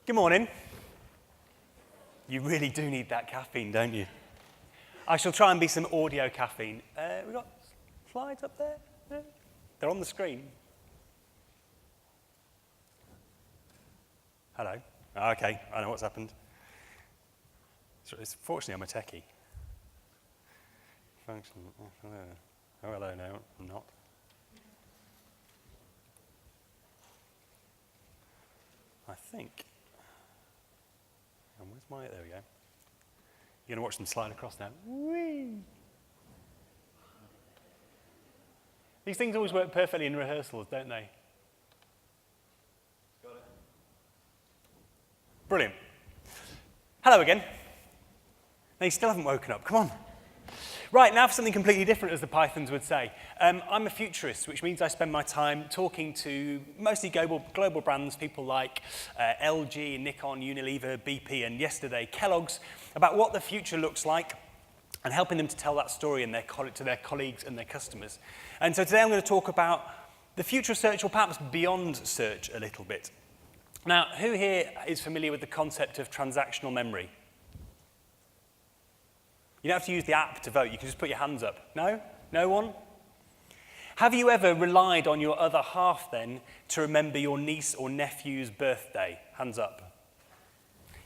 Good morning. You really do need that caffeine, don't you? I shall try and be some audio caffeine. We got slides up there? No? They're on the screen. Hello. Okay, I know what's happened. Fortunately, I'm a techie. Function. Oh, hello, no, I'm not. I think. And where's my, there we go. You're going to watch them slide across now. Whee! These things always work perfectly in rehearsals, don't they? Got it. Brilliant. Hello again. They still haven't woken up. Come on. Right, now for something completely different, as the Pythons would say. I'm a futurist, which means I spend my time talking to mostly global brands, people like LG, Nikon, Unilever, BP, and yesterday Kellogg's, about what the future looks like and helping them to tell that story to their colleagues and their customers. And so today I'm going to talk about the future of search, or perhaps beyond search a little bit. Now, who here is familiar with the concept of transactional memory? You don't have to use the app to vote. You can just put your hands up. No? No one? Have you ever relied on your other half, then, to remember your niece or nephew's birthday? Hands up.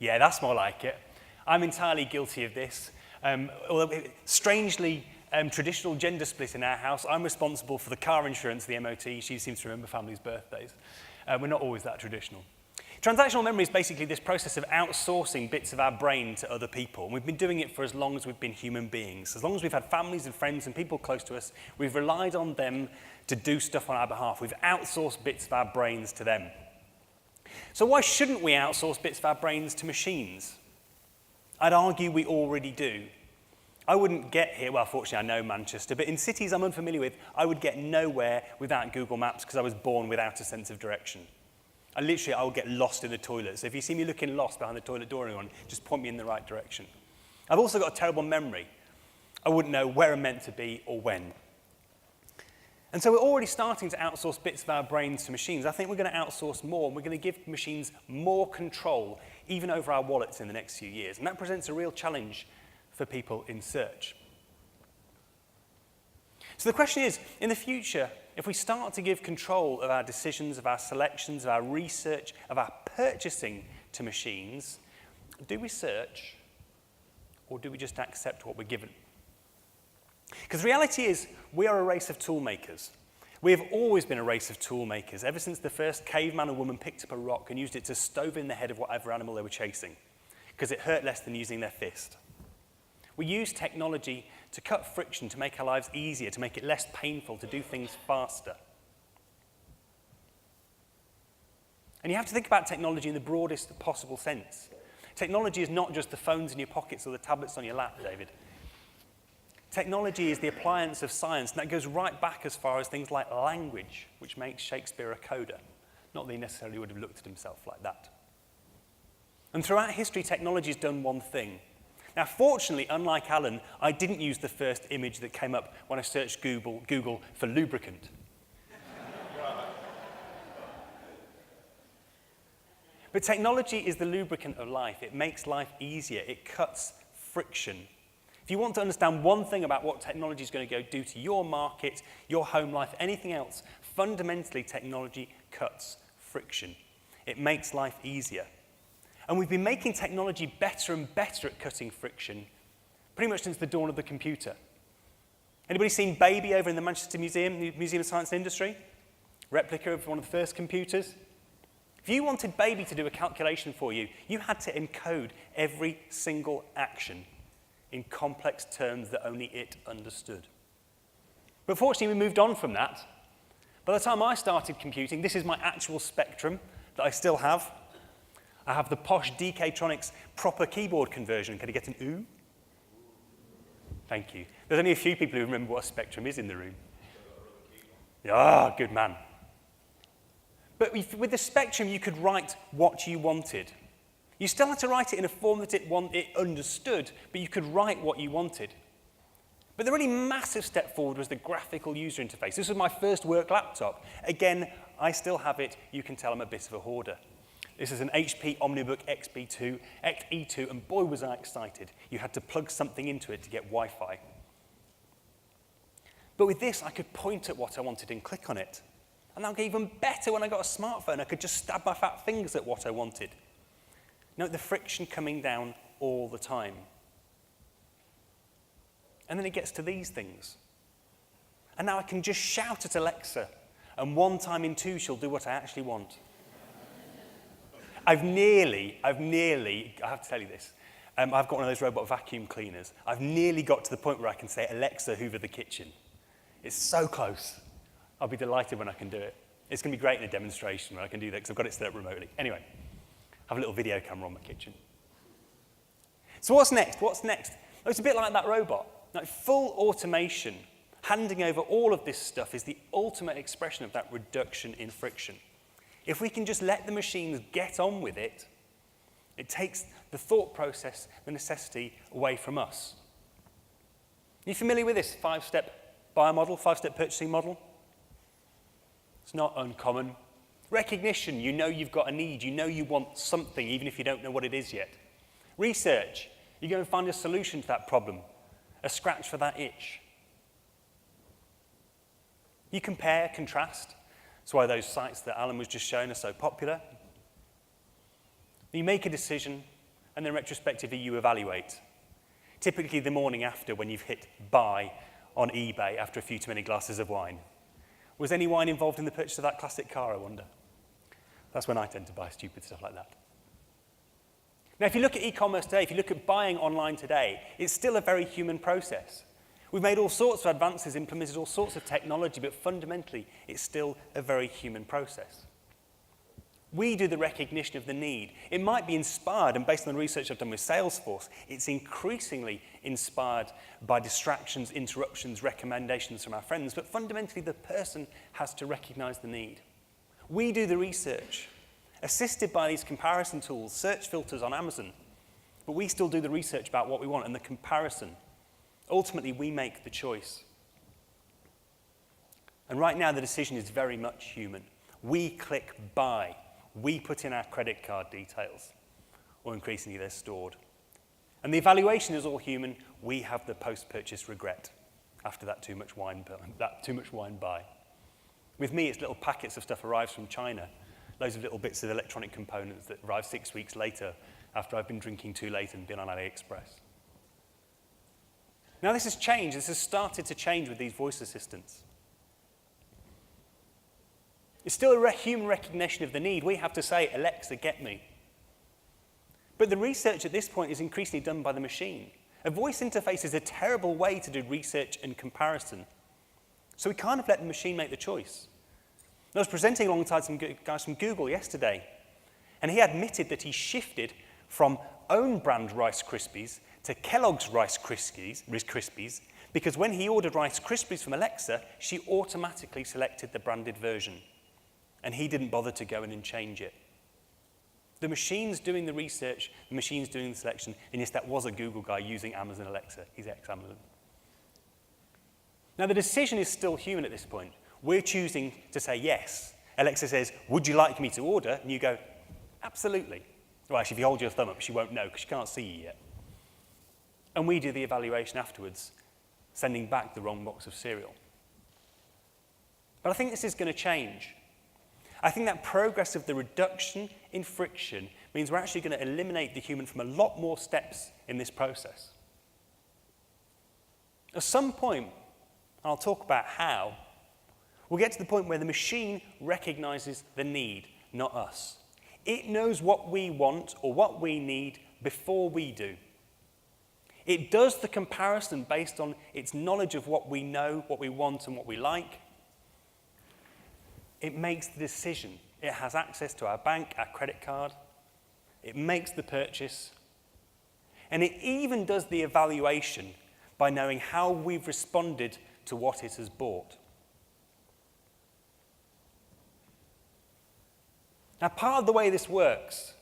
Yeah, that's more like it. I'm entirely guilty of this. Although, strangely, traditional gender split in our house. I'm responsible for the car insurance, the MOT. She seems to remember families' birthdays. We're not always that traditional. Transactional memory is basically this process of outsourcing bits of our brain to other people. And we've been doing it for as long as we've been human beings. As long as we've had families and friends and people close to us, we've relied on them to do stuff on our behalf. We've outsourced bits of our brains to them. So why shouldn't we outsource bits of our brains to machines? I'd argue we already do. I wouldn't get here, well, fortunately I know Manchester, but in cities I'm unfamiliar with, I would get nowhere without Google Maps because I was born without a sense of direction. I will get lost in the toilet. So if you see me looking lost behind the toilet door or anyone, just point me in the right direction. I've also got a terrible memory. I wouldn't know where I'm meant to be or when. And so we're already starting to outsource bits of our brains to machines. I think we're going to outsource more, and we're going to give machines more control, even over our wallets in the next few years. And that presents a real challenge for people in search. So the question is, in the future, if we start to give control of our decisions, of our selections, of our research, of our purchasing to machines, do we search or do we just accept what we're given? Because the reality is, we are a race of tool makers. We have always been a race of tool makers, ever since the first caveman or woman picked up a rock and used it to stove in the head of whatever animal they were chasing, because it hurt less than using their fist. We use technology to cut friction, to make our lives easier, to make it less painful, to do things faster. And you have to think about technology in the broadest possible sense. Technology is not just the phones in your pockets or the tablets on your lap, David. Technology is the appliance of science, and that goes right back as far as things like language, which makes Shakespeare a coder. Not that he necessarily would have looked at himself like that. And throughout history, technology has done one thing. Now, fortunately, unlike Alan, I didn't use the first image that came up when I searched Google for lubricant. But technology is the lubricant of life. It makes life easier. It cuts friction. If you want to understand one thing about what technology is going to go do to your market, your home life, anything else, fundamentally, technology cuts friction. It makes life easier. And we've been making technology better and better at cutting friction pretty much since the dawn of the computer. Anybody seen Baby over in the Manchester Museum, the Museum of Science and Industry? Replica of one of the first computers. If you wanted Baby to do a calculation for you, you had to encode every single action in complex terms that only it understood. But fortunately, we moved on from that. By the time I started computing, this is my actual Spectrum that I still have. I have the posh DK-Tronics proper keyboard conversion. Can I get an ooh? Thank you. There's only a few people who remember what a Spectrum is in the room. Ah, good man. But with the Spectrum, you could write what you wanted. You still had to write it in a form that it understood, but you could write what you wanted. But the really massive step forward was the graphical user interface. This was my first work laptop. Again, I still have it. You can tell I'm a bit of a hoarder. This is an HP OmniBook XE2, and boy was I excited. You had to plug something into it to get Wi-Fi. But with this, I could point at what I wanted and click on it. And that got even better when I got a smartphone. I could just stab my fat fingers at what I wanted. Note the friction coming down all the time. And then it gets to these things. And now I can just shout at Alexa, and 1 time in 2, she'll do what I actually want. I've nearly, I have to tell you this, I've got one of those robot vacuum cleaners. I've nearly got to the point where I can say, Alexa, hoover the kitchen. It's so close. I'll be delighted when I can do it. It's going to be great in a demonstration when I can do that, because I've got it set up remotely. Anyway, I have a little video camera on my kitchen. So what's next? What's next? Oh, it's a bit like that robot. Like full automation, handing over all of this stuff is the ultimate expression of that reduction in friction. If we can just let the machines get on with it, it takes the thought process, the necessity away from us. Are you familiar with this 5-step buyer model, 5-step purchasing model? It's not uncommon. Recognition, you know you've got a need, you know you want something, even if you don't know what it is yet. Research, you go and find a solution to that problem, a scratch for that itch. You compare, contrast. That's why those sites that Alan was just showing are so popular. You make a decision, and then retrospectively you evaluate. Typically the morning after, when you've hit buy on eBay after a few too many glasses of wine. Was any wine involved in the purchase of that classic car, I wonder? That's when I tend to buy stupid stuff like that. Now, if you look at e-commerce today, if you look at buying online today, it's still a very human process. We've made all sorts of advances, implemented all sorts of technology, but fundamentally, it's still a very human process. We do the recognition of the need. It might be inspired, and based on the research I've done with Salesforce, it's increasingly inspired by distractions, interruptions, recommendations from our friends, but fundamentally, the person has to recognize the need. We do the research, assisted by these comparison tools, search filters on Amazon, but we still do the research about what we want and the comparison. Ultimately, we make the choice. And right now, the decision is very much human. We click buy. We put in our credit card details, or increasingly they're stored. And the evaluation is all human. We have the post-purchase regret after that too much wine buy. With me, it's little packets of stuff arrives from China, loads of little bits of electronic components that arrive 6 weeks later after I've been drinking too late and been on AliExpress. Now this has changed. This has started to change with these voice assistants. It's still a human recognition of the need. We have to say, Alexa, get me. But the research at this point is increasingly done by the machine. A voice interface is a terrible way to do research and comparison. So we kind of let the machine make the choice. I was presenting alongside some guys from Google yesterday, and he admitted that he shifted from own brand Rice Krispies to Kellogg's Rice Krispies, because when he ordered Rice Krispies from Alexa, she automatically selected the branded version, and he didn't bother to go in and change it. The machine's doing the research, the machine's doing the selection, and yes, that was a Google guy using Amazon Alexa. He's ex-Amazon. Now, the decision is still human at this point. We're choosing to say yes. Alexa says, would you like me to order? And you go, absolutely. Well, actually, if you hold your thumb up, she won't know because she can't see you yet. And we do the evaluation afterwards, sending back the wrong box of cereal. But I think this is going to change. I think that progress of the reduction in friction means we're actually going to eliminate the human from a lot more steps in this process. At some point, and I'll talk about how, we'll get to the point where the machine recognizes the need, not us. It knows what we want or what we need before we do. It does the comparison based on its knowledge of what we know, what we want, and what we like. It makes the decision. It has access to our bank, our credit card. It makes the purchase. And it even does the evaluation by knowing how we've responded to what it has bought. Now, part of the way this works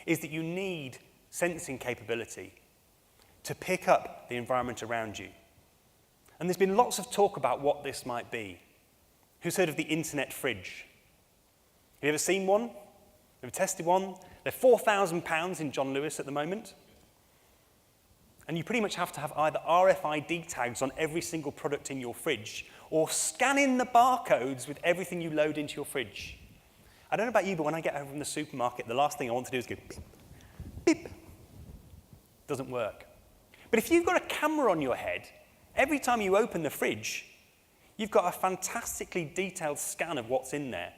is that you need sensing capability to pick up the environment around you. And there's been lots of talk about what this might be. Who's heard of the internet fridge? Have you ever seen one? We've tested one. They're £4,000 in John Lewis at the moment. And you pretty much have to have either RFID tags on every single product in your fridge or scan in the barcodes with everything you load into your fridge. I don't know about you, but when I get home from the supermarket, the last thing I want to do is go beep, beep. Doesn't work. But if you've got a camera on your head, every time you open the fridge, you've got a fantastically detailed scan of what's in there.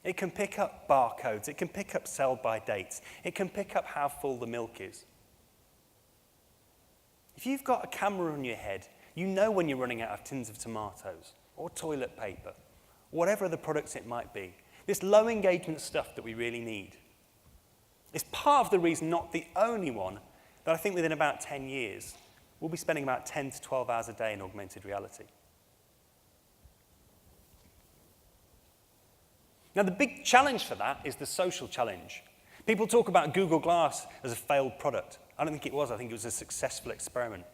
It can pick up barcodes. It can pick up sell-by dates. It can pick up how full the milk is. If you've got a camera on your head, you know when you're running out of tins of tomatoes or toilet paper, or whatever other products it might be. This low engagement stuff that we really need. It's part of the reason, not the only one, that I think within about 10 years, we'll be spending about 10 to 12 hours a day in augmented reality. Now, the big challenge for that is the social challenge. People talk about Google Glass as a failed product. I don't think it was. I think it was a successful experiment.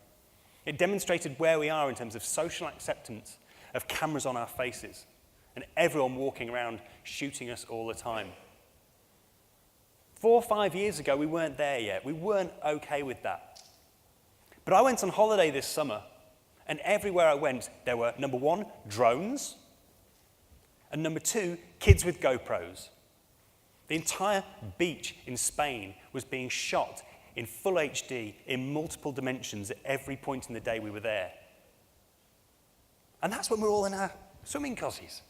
It demonstrated where we are in terms of social acceptance of cameras on our faces and everyone walking around shooting us all the time. 4 or 5 years ago, we weren't there yet. We weren't okay with that. But I went on holiday this summer, and everywhere I went, there were, number one, drones, and number two, kids with GoPros. The entire beach in Spain was being shot in full HD in multiple dimensions at every point in the day we were there. And that's when we're all in our swimming cozies.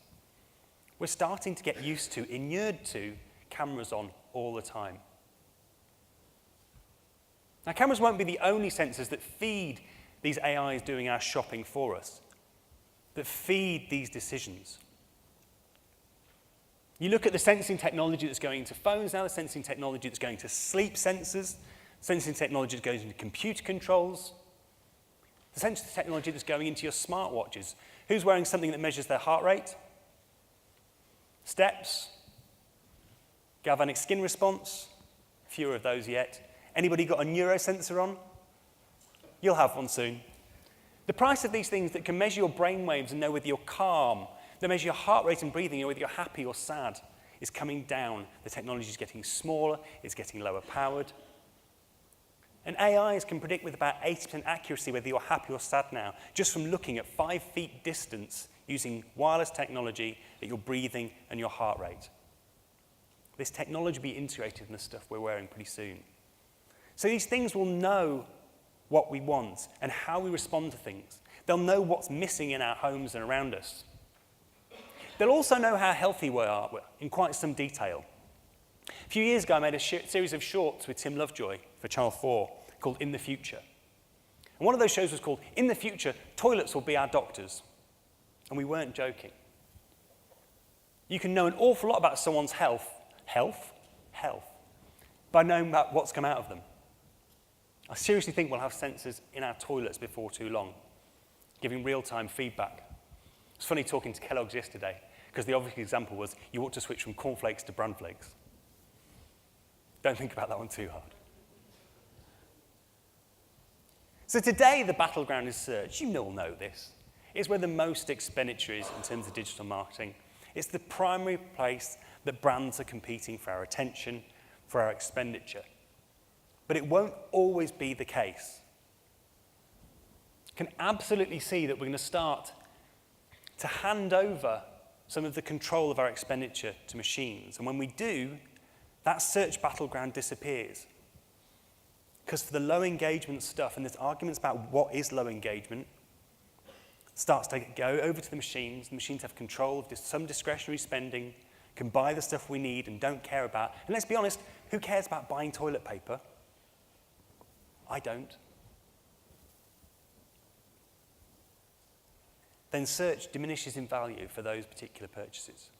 We're starting to get used to, inured to, cameras on all the time. Now, cameras won't be the only sensors that feed these AIs doing our shopping for us, that feed these decisions. You look at the sensing technology that's going into phones now, the sensing technology that's going to sleep sensors, sensing technology that goes into computer controls, the sensing technology that's going into your smartwatches. Who's wearing something that measures their heart rate, steps, galvanic skin response? Fewer of those yet. Anybody got a neurosensor on? You'll have one soon. The price of these things that can measure your brain waves and know whether you're calm, that measure your heart rate and breathing, or whether you're happy or sad, is coming down. The technology is getting smaller, it's getting lower powered. And AIs can predict with about 80% accuracy whether you're happy or sad now, just from looking at 5 feet distance using wireless technology at your breathing and your heart rate. This technology will be integrated in the stuff we're wearing pretty soon. So these things will know what we want and how we respond to things. They'll know what's missing in our homes and around us. They'll also know how healthy we are in quite some detail. A few years ago, I made a series of shorts with Tim Lovejoy for Channel 4 called In the Future. And one of those shows was called In the Future, Toilets Will Be Our Doctors. And we weren't joking. You can know an awful lot about someone's health, by knowing about what's come out of them. I seriously think we'll have sensors in our toilets before too long, giving real-time feedback. It's funny talking to Kellogg's yesterday, because the obvious example was you ought to switch from cornflakes to bran flakes. Don't think about that one too hard. So today, the battleground is search. You all know this. It's where the most expenditure is in terms of digital marketing. It's the primary place that brands are competing for our attention, for our expenditure. But it won't always be the case. You can absolutely see that we're going to start to hand over some of the control of our expenditure to machines. And when we do, that search battleground disappears. Because for the low engagement stuff, and there's arguments about what is low engagement, starts to go over to the machines. The machines have control of some discretionary spending, can buy the stuff we need and don't care about. And let's be honest, who cares about buying toilet paper? I don't. Then search diminishes in value for those particular purchases.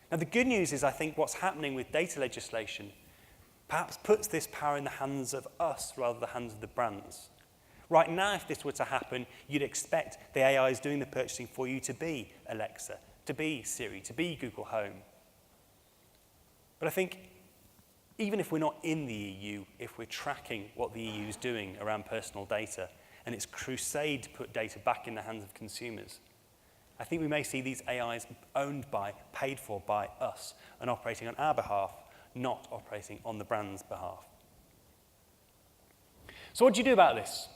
Now, the good news is I think what's happening with data legislation perhaps puts this power in the hands of us rather than the hands of the brands. Right now, if this were to happen, you'd expect the AIs doing the purchasing for you to be Alexa, to be Siri, to be Google Home. But I think even if we're not in the EU, if we're tracking what the EU is doing around personal data and its crusade to put data back in the hands of consumers, I think we may see these AIs owned by, paid for by us, and operating on our behalf, not operating on the brand's behalf. So what do you do about this?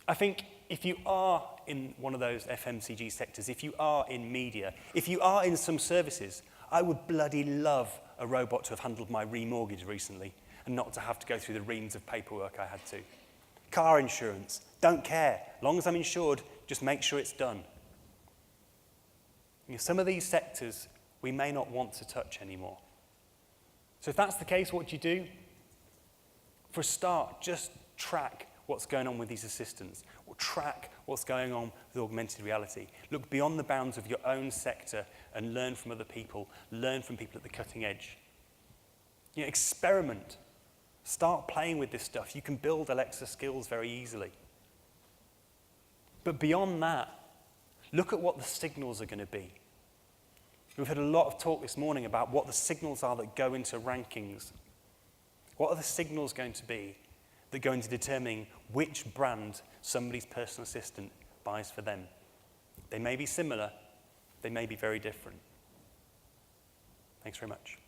I think if you are in one of those FMCG sectors, if you are in media, if you are in some services, I would bloody love a robot to have handled my remortgage recently and not to have to go through the reams of paperwork I had to. Car insurance, don't care. Long as I'm insured, just make sure it's done. You know, some of these sectors we may not want to touch anymore. So if that's the case, what do you do? For a start, just track what's going on with these assistants, or track what's going on with augmented reality. Look beyond the bounds of your own sector and learn from other people, learn from people at the cutting edge. You know, experiment. Start playing with this stuff. You can build Alexa skills very easily. But beyond that, look at what the signals are going to be. We've had a lot of talk this morning about what the signals are that go into rankings. What are the signals going to be that go into determining which brand somebody's personal assistant buys for them? They may be similar, they may be very different. Thanks very much.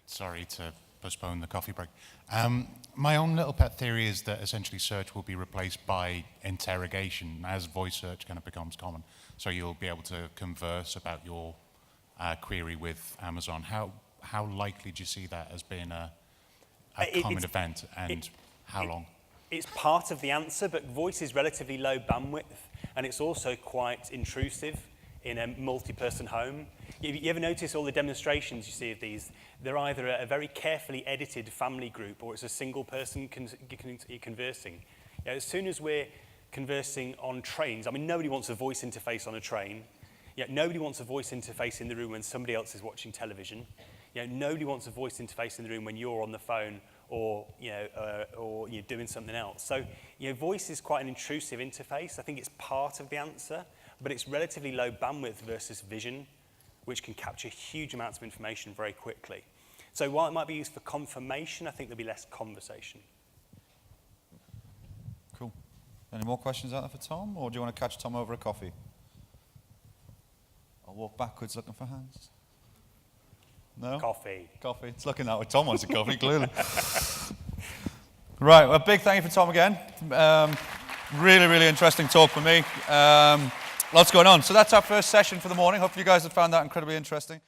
Sorry to postpone the coffee break. My own little pet theory is that essentially search will be replaced by interrogation as voice search kind of becomes common. So you'll be able to converse about your query with Amazon. How likely do you see that as being a common event, and how long? It's part of the answer, but voice is relatively low bandwidth, and it's also quite intrusive in a multi-person home. You ever notice all the demonstrations you see of these? They're either a very carefully edited family group or it's a single person conversing. You know, as soon as we're conversing on trains, I mean, nobody wants a voice interface on a train. Yet nobody wants a voice interface in the room when somebody else is watching television. You know, nobody wants a voice interface in the room when you're on the phone or you're doing something else. So, you know, voice is quite an intrusive interface. I think it's part of the answer, but it's relatively low bandwidth versus vision, which can capture huge amounts of information very quickly. So while it might be used for confirmation, I think there'll be less conversation. Cool. Any more questions out there for Tom, or do you want to catch Tom over a coffee? I'll walk backwards looking for hands. No? Coffee. Coffee. It's looking that way. Tom wants a coffee, clearly. Right, well, a big thank you for Tom again. Really, really interesting talk for me. Lots going on. So that's our first session for the morning. Hopefully you guys have found that incredibly interesting.